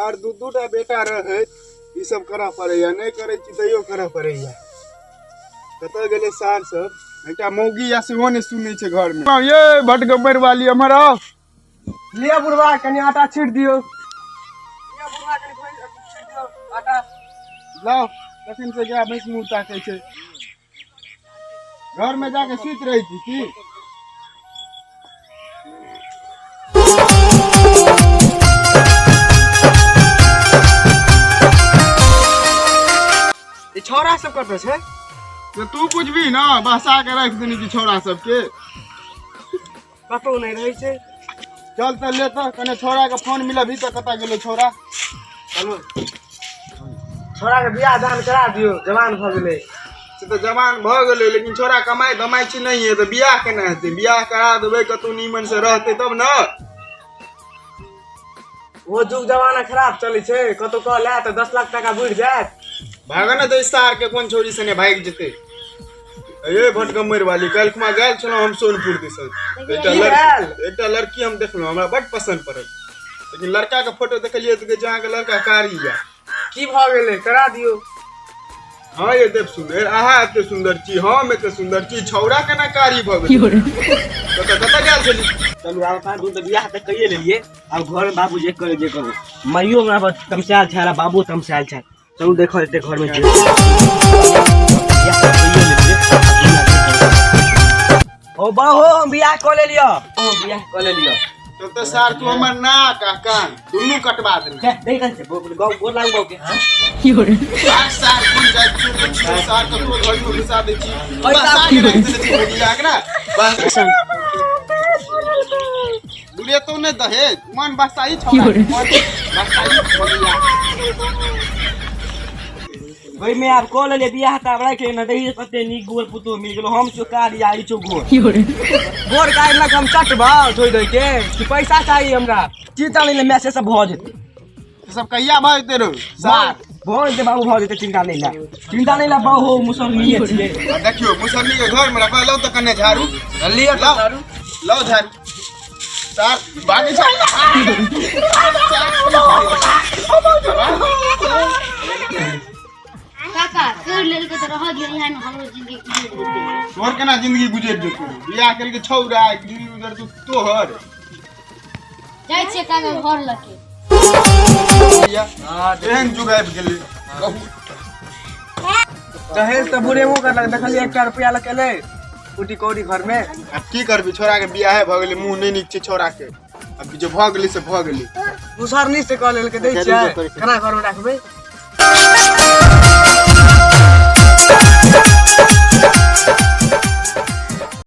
are दूटा बेटा रहे ई सब करा पड़ैया नहीं करे छी तैयो करा पड़ैया कत गेले सार सब एकटा मौगी या सेहो नहीं सुनै छै घर में ये भटगम्बर वाली हमर आओ लिया बुढ़वा कनी आटा छीट दियो लिया बुढ़वा कनी छीट दियो आटा लाओ कखन से गया भैंस मुंह ताकै छै घर में जाके सुत रही थी की छोरा सब कत छै तो तू पूछबी ना बसा के रख देनी की छोरा सबके कतौ नहीं रही छै चल त ले त कने छोरा के फोन मिलबी त कता गेलो छोरा चलो छोरा के बियाह दान करा दियो जवान भ गेले से तो जवान भ गेलै लेकिन छोरा कमाई धमाई छी नहीं है तो बियाह केना हेतै बियाह करा देबै कतौ नीमन से रहतै तब न वो जुग जमाना खराब चलै छै कतौ कहला त 10 लाख टका बुढ़ जात भागा न तो सार के कोन छोरी सने भाग जेते ए भटगम्बर वाली कल कुमा गेल छलो हम सोनपुर दिस एकटा लड़की हम देखलो हमरा बड पसंद पड़ल लेकिन लड़का के फोटो देखलिए तो जहां के लड़का कारी या की भ गेलै करा दियो हां ये देख सुंदर आहा एते सुंदर छी हम एते सुंदर छी छौरा केना कारी भ गेल तो कत गेल छली चलू आब पान दूध बियाह त कइए लेलिए अब घर में बाबू जे करो माइयो हमरा पर तमसाल छाला बाबू तमसाल छा चलू देखो एते घर में ओ बाहो हम बियाह क ले लियो तो सार तू हमर नाक आ कान दुनु कटवा दे नहीं कर से गोर लागू बाबू के हां की हो रे सार कोन जाय तू सार तो तू घर में घुसा दे छी बस लाग ना बस बुढ़िया तो ने दहेज मन बसाई छोड़ा भाई मैं आप कॉल ले बियाह त बड़ा के न दही पते नी गोर पुतो मिल गेलो हम चोकारी आई छो गोर काट लक हम चटबा छोड़ दे के कि पैसा चाहिए हमरा चिंता नहीं ले मैसेज सब भ जेते सब कहिया भ जेते रो सार भोज दे बाबू भ जेते चिंता नहीं ला बाबू मुसलनी छिए देखियो मुसलनी के घर में रखा लो त कने झाड़ू लिया झाड़ू लो झाड़ू सार बाकी काका कर लेल के त रह गेल है न हमरो जिंदगी गुजर जेते तोर केना जिंदगी गुजर जेतौ बियाह कर के छौरा उधर तू तोहर जाय छे काका घर लके हां एहन जुग आबि गेलै दहेज त बुढ़े मो कर देखलिए 1 रुपया लकेले कुटी कौड़ी घर में अब की करबी छोरा के बियाह भ गेलै मुंह नहीं नीक छै छोरा के अब जो भ गेलै से भ गेलै मुसरनी से कह लेल के दै छै केना घर में राखबे